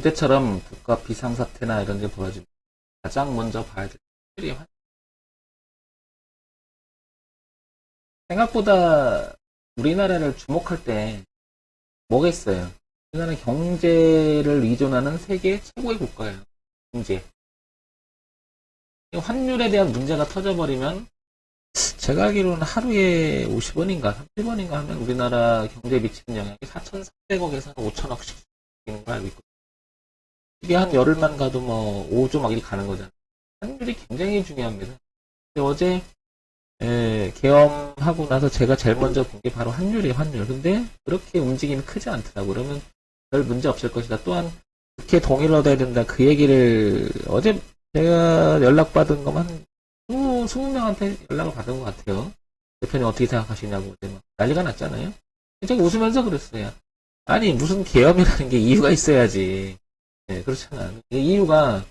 고대처럼 국가 비상사태나 이런 게 벌어지면 가장 먼저 봐야 될 환율이 생각보다 우리나라를 주목할 때 뭐겠어요? 우리나라는 경제를 의존하는 세계 최고의 국가예요. 경제. 환율에 대한 문제가 터져버리면 제가 알기로는 하루에 50원인가 30원인가 하면 우리나라 경제에 미치는 영향이 4,300억에서 5천억씩 있는 걸 알고 있거든요. 이게 한 열흘만 가도 뭐 5조 막 이렇게 가는 거잖아요. 환율이 굉장히 중요합니다. 어제 계엄하고 나서 제가 제일 먼저 본 게 바로 환율이에요, 환율. 근데 그렇게 움직임이 크지 않더라고. 그러면 별 문제 없을 것이다. 또한 국회 동의를 얻어야 된다. 그 얘기를 어제 제가 연락받은 것만 20명한테 연락을 받은 것 같아요. 대표님 어떻게 생각하시냐고 막 난리가 났잖아요. 제가 웃으면서 그랬어요. 아니 무슨 계엄이라는 게 이유가 있어야지. 그렇잖아. 이유가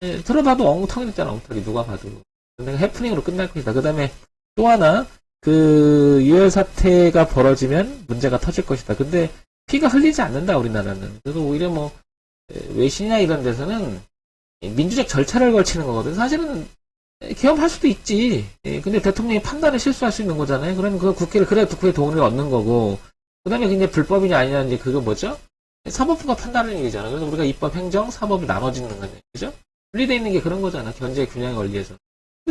들어봐도 엉터리잖아. 엉터리 누가 봐도. 내가 해프닝으로 끝날 것이다. 그 다음에 또 하나 그 유혈 사태가 벌어지면 문제가 터질 것이다. 근데 피가 흘리지 않는다 우리나라는. 그래서 오히려 뭐 외신이나 이런 데서는 민주적 절차를 걸치는 거거든. 사실은 계엄할 수도 있지. 근데 대통령이 판단을 실수할 수 있는 거잖아요. 그러면 그 국회를 그래 국회 동의를 얻는 거고. 그다음에 그게 불법이냐 아니냐 이제 그거 뭐죠? 사법부가 판단하는 일이잖아. 그래서 우리가 입법, 행정, 사법이 나눠지는 거냐, 그죠? 분리되어 있는 게 그런 거잖아. 견제 균형에 걸리해서.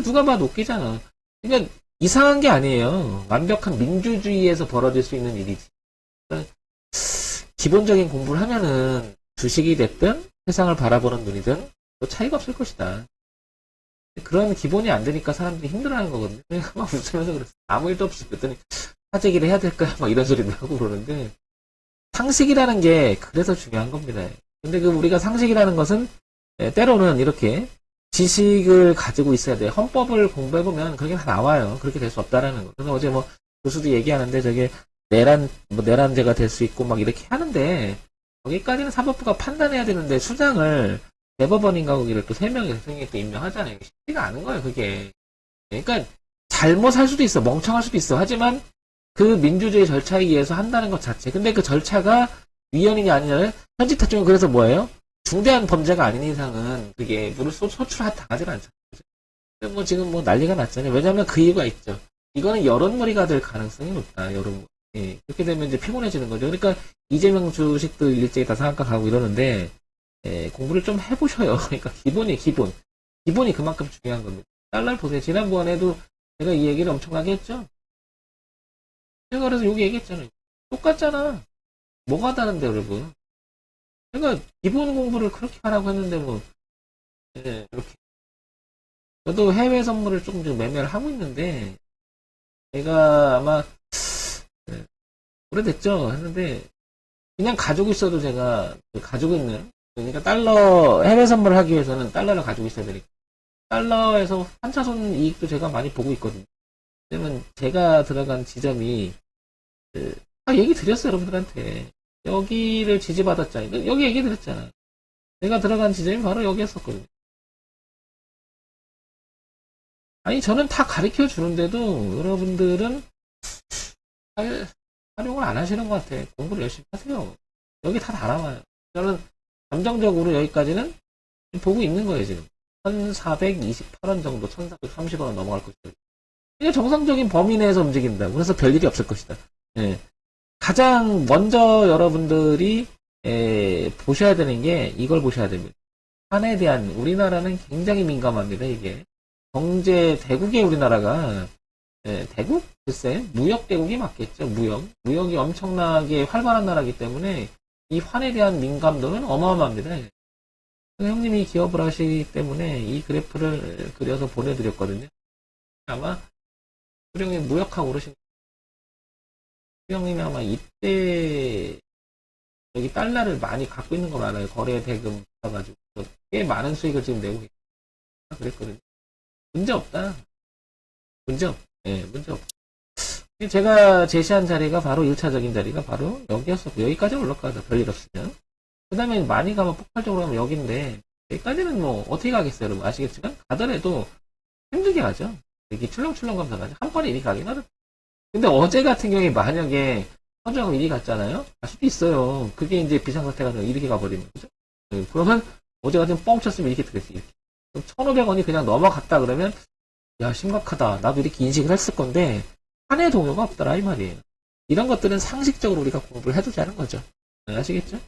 누가 봐도 웃기잖아. 그러니까 이상한 게 아니에요. 완벽한 민주주의에서 벌어질 수 있는 일이지. 그러니까 기본적인 공부를 하면은 주식이 됐든 세상을 바라보는 눈이든 또 차이가 없을 것이다. 그런 기본이 안 되니까 사람들이 힘들어하는 거거든요. 내가 막 웃으면서 그랬어. 아무 일도 없이 그랬더니 사재기를 해야 될까요? 막 이런 소리도 하고 그러는데 상식이라는 게 그래서 중요한 겁니다. 근데 그 우리가 상식이라는 것은 때로는 이렇게 지식을 가지고 있어야 돼요. 헌법을 공부해보면 그렇게 다 나와요. 그렇게 될 수 없다라는 거. 그래서 어제 뭐 교수도 얘기하는데 저게 내란죄가 될 수 있고 막 이렇게 하는데 거기까지는 사법부가 판단해야 되는데 수장을 대법원인가 거기를 또 3명의 선생님이 또 임명하잖아요. 쉽지가 않은 거예요, 그게. 그러니까 잘못할 수도 있어. 멍청할 수도 있어. 하지만 그 민주주의 절차에 의해서 한다는 것 자체. 근데 그 절차가 위헌이냐 아니냐는 현직 대통령 그래서 뭐예요? 중대한 범죄가 아닌 이상은 그게 물을 소출당하지 않잖아요. 뭐 지금 뭐 난리가 났잖아요. 왜냐하면 그 이유가 있죠. 이거는 여론몰이가 될 가능성이 높다. 여론몰이. 그렇게 되면 이제 피곤해지는 거죠. 그러니까 이재명 주식도 일제히 다 상한가 가고 이러는데 공부를 좀 해보셔요. 그러니까 기본이 그만큼 중요한 겁니다. 달러를 보세요. 지난번에도 제가 이 얘기를 엄청나게 했죠. 제가 그래서 여기 얘기했잖아요. 똑같잖아. 뭐가 다른데 여러분. 그러니까 기본 공부를 그렇게 하라고 했는데 뭐 이렇게 저도 해외 선물을 조금 좀 매매를 하고 있는데 제가 아마 오래됐죠 했는데 그냥 가지고 있어도 제가 가지고 있는 그러니까 달러 해외 선물을 하기 위해서는 달러를 가지고 있어야 되니까 달러에서 한차손 이익도 제가 많이 보고 있거든요. 왜냐면 제가 들어간 지점이 얘기 드렸어요 여러분들한테. 여기를 지지받았잖아요. 여기 얘기 드렸잖아. 내가 들어간 지점이 바로 여기였었거든요. 아니 저는 다 가르쳐 주는데도 여러분들은 활용을 안 하시는 것 같아. 공부를 열심히 하세요. 여기 다 나와요. 저는 감정적으로 여기까지는 보고 있는 거예요 지금. 1428원 정도, 1430원 넘어갈 것이다. 이게 정상적인 범위 내에서 움직인다. 그래서 별일이 없을 것이다. 가장 먼저 여러분들이 보셔야 되는 게 이걸 보셔야 됩니다. 한에 대한 우리나라는 굉장히 민감합니다. 이게 경제 대국의 우리나라가 대국? 글쎄 무역 대국이 맞겠죠. 무역이 엄청나게 활발한 나라이기 때문에 이 환에 대한 민감도는 어마어마합니다. 형님이 기업을 하시기 때문에 이 그래프를 그려서 보내드렸거든요. 아마 수령님 무역하고 그러신 수령님이 아마 이때 여기 달러를 많이 갖고 있는 거 알아요. 거래 대금 받아가지고 꽤 많은 수익을 지금 내고 계시다 그랬거든요. 문제 없다. 문제 없다. 문제 없다. 제가 제시한 자리가 바로 1차적인 자리가 바로 여기였었고 여기까지 올라가죠. 별일 없으면. 그 다음에 많이 가면 폭발적으로 가면 여기인데 여기까지는 뭐 어떻게 가겠어요 여러분 아시겠지만 가더라도 힘들게 가죠. 이렇게 출렁출렁 가면서 가죠. 한 번에 이리 가긴 하죠. 근데 어제 같은 경우에 만약에 서주하고 이리 갔잖아요. 갈 수도 있어요. 그게 이제 비상사태가 이렇게 가버리는 거죠. 그러면 어제 같은 뻥 쳤으면 이렇게 되겠지. 이렇게. 그럼 1,500원이 그냥 넘어갔다 그러면 야 심각하다. 나도 이렇게 인식을 했을 건데 한 해 동요가 없더라 이 말이에요. 이런 것들은 상식적으로 우리가 공부를 해두자는 거죠. 네, 아시겠죠?